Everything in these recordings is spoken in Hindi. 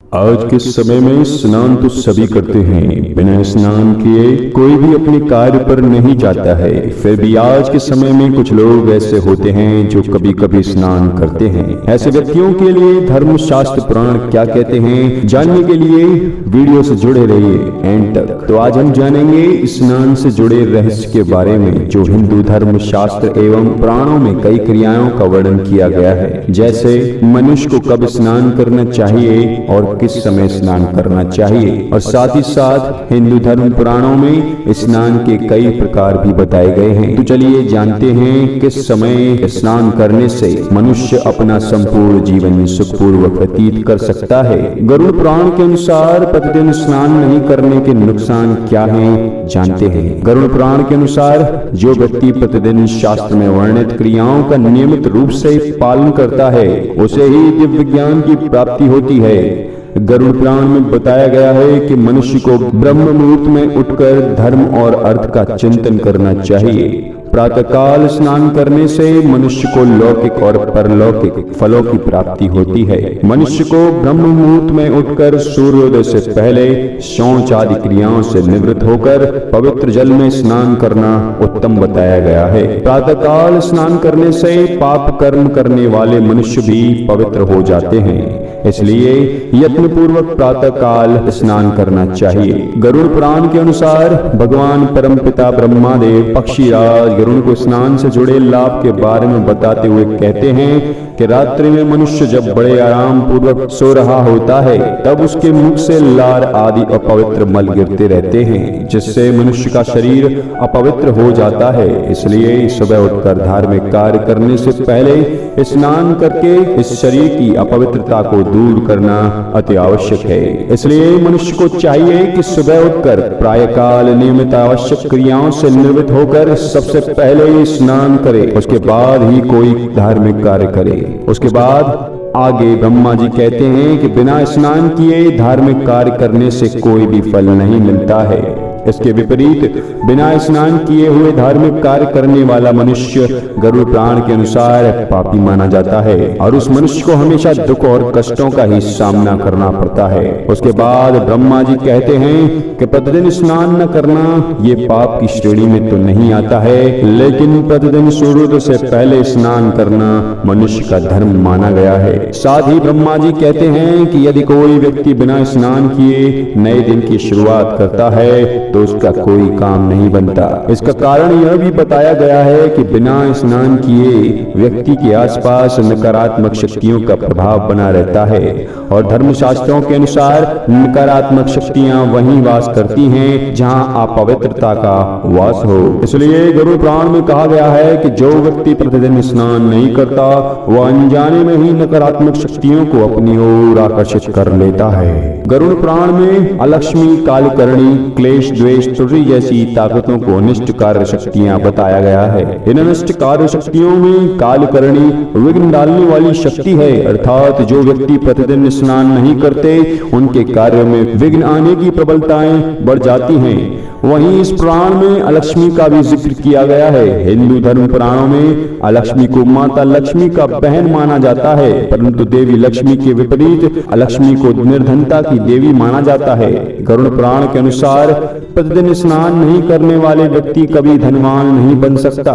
आज के समय में स्नान तो सभी करते हैं। बिना स्नान किए कोई भी अपने कार्य पर नहीं जाता है। फिर भी आज के समय में कुछ लोग ऐसे होते हैं जो कभी कभी स्नान करते हैं। ऐसे व्यक्तियों के लिए धर्म शास्त्र पुराण क्या कहते हैं, जानने के लिए वीडियो से जुड़े रहिए एंड तक। तो आज हम जानेंगे स्नान से जुड़े रहस्य के बारे में, जो हिंदू धर्म शास्त्र एवं पुराणों में कई क्रियाओं का वर्णन किया गया है, जैसे मनुष्य को कब स्नान करना चाहिए और किस समय स्नान करना चाहिए। और साथ ही साथ हिंदू धर्म पुराणों में स्नान के कई प्रकार भी बताए गए हैं। तो चलिए जानते हैं किस समय स्नान करने से मनुष्य अपना संपूर्ण जीवन सुखपूर्वक व्यतीत कर सकता है। गरुड़ पुराण के अनुसार प्रतिदिन स्नान नहीं करने के नुकसान क्या हैं, जानते हैं। गरुड़ पुराण के अनुसार जो व्यक्ति प्रतिदिन शास्त्र में वर्णित क्रियाओं का नियमित रूप से पालन करता है, उसे ही दिव्य ज्ञान की प्राप्ति होती है। गरुड़ पुराण में बताया गया है कि मनुष्य को ब्रह्म मुहूर्त में उठकर धर्म और अर्थ का चिंतन करना चाहिए। प्रातःकाल स्नान करने से मनुष्य को लौकिक और परलौकिक फलों की प्राप्ति होती है। मनुष्य को ब्रह्म मुहूर्त में उठकर सूर्योदय से पहले शौच आदि क्रियाओं से निवृत्त होकर पवित्र जल में स्नान करना उत्तम बताया गया है। प्रातःकाल स्नान करने से पाप कर्म करने वाले मनुष्य भी पवित्र हो जाते हैं, इसलिए यत्न पूर्वक प्रातःकाल स्नान करना चाहिए। गरुड़ पुराण के अनुसार भगवान परमपिता ब्रह्मादेव पक्षीराज गरुड़ को स्नान से जुड़े लाभ के बारे में बताते हुए कहते हैं कि रात्रि में मनुष्य जब बड़े आराम पूर्वक सो रहा होता है, तब उसके मुख से लार आदि अपवित्र मल गिरते रहते हैं, जिससे मनुष्य का शरीर अपवित्र हो जाता है। इसलिए सुबह उठकर धार्मिक कार्य करने से पहले स्नान करके इस शरीर की अपवित्रता को दूर करना अति आवश्यक है। इसलिए मनुष्य को चाहिए कि सुबह उठकर प्रातःकाल नियमित आवश्यक क्रियाओं से निवृत्त होकर सबसे पहले स्नान करे, उसके बाद ही कोई धार्मिक कार्य करे। उसके बाद आगे ब्रह्मा जी कहते हैं कि बिना स्नान किए धार्मिक कार्य करने से कोई भी फल नहीं मिलता है। इसके विपरीत बिना स्नान किए हुए धार्मिक कार्य करने वाला मनुष्य गरुड़ पुराण के अनुसार पापी माना जाता है और उस मनुष्य को हमेशा दुख और कष्टों का ही सामना करना पड़ता है। उसके बाद ब्रह्मा जी कहते हैं कि प्रतिदिन स्नान न करना ये पाप की श्रेणी में तो नहीं आता है, लेकिन प्रतिदिन सूर्योदय से पहले स्नान करना मनुष्य का धर्म माना गया है। साथ ही ब्रह्मा जी कहते हैं कि यदि कोई व्यक्ति बिना स्नान किए नए दिन की शुरुआत करता है तो उसका कोई काम नहीं बनता। इसका कारण यह भी बताया गया है कि बिना स्नान किए व्यक्ति के आसपास नकारात्मक शक्तियों का प्रभाव बना रहता है और धर्मशास्त्रों के अनुसार नकारात्मक शक्तियां वहीं वास करती हैं जहां अपवित्रता का वास हो। इसलिए गरुड़ पुराण में कहा गया है कि जो व्यक्ति प्रतिदिन स्नान नहीं करता वह अनजाने में ही नकारात्मक शक्तियों को अपनी ओर आकर्षित कर लेता है। गरुड़ पुराण में अलक्ष्मी, कालकर्णी, क्लेश, द्वेष, त्रुटि जैसी ताकतों को अनिष्ट कार्य शक्तियां बताया गया है। इन अनिष्ट कार्य शक्तियों में कालकर्णी विघ्न डालने वाली शक्ति है, अर्थात जो व्यक्ति प्रतिदिन स्नान नहीं करते उनके कार्य में विघ्न आने की प्रबलताएं बढ़ जाती हैं। वहीं इस पुराण में अलक्ष्मी का भी जिक्र किया गया है। हिंदू धर्म पुराणों में अलक्ष्मी को माता लक्ष्मी का बहन माना जाता है, परंतु देवी लक्ष्मी के विपरीत अलक्ष्मी को निर्धनता की देवी माना जाता है। गरुड़ पुराण के अनुसार प्रतिदिन स्नान नहीं करने वाले व्यक्ति कभी धनवान नहीं बन सकता,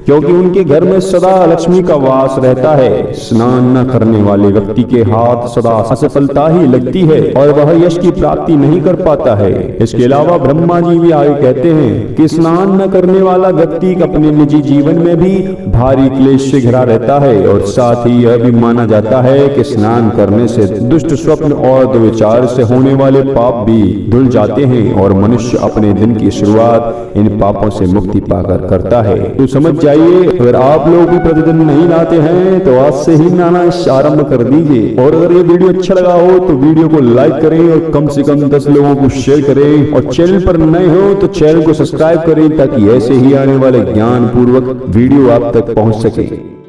क्योंकि उनके घर में सदा लक्ष्मी का वास रहता है। स्नान न करने वाले व्यक्ति के हाथ सदा असफलता ही लगती है और वह यश की प्राप्ति नहीं कर पाता है। इसके अलावा ब्रह्मा जी भी आगे कहते हैं कि स्नान न करने वाला व्यक्ति अपने निजी जीवन में भी भारी क्लेश से घिरा रहता है और साथ ही यह भी माना जाता है कि स्नान करने से दुष्ट स्वप्न और दुर्विचार से होने वाले पाप भी धुल जाते हैं और मनुष्य अपने दिन की शुरुआत इन पापों से मुक्ति पाकर करता है। तो समझ जाइए, अगर आप लोग भी प्रतिदिन नहीं नहाते हैं तो आज से ही नहाना आरंभ कर दीजिए। और अगर ये वीडियो अच्छा लगा हो तो वीडियो को लाइक करें और कम से कम 10 लोगों को शेयर करें और चैनल पर नए हो तो चैनल को सब्सक्राइब करें ताकि ऐसे ही आने वाले ज्ञान पूर्वक वीडियो आप तक पहुंच सके।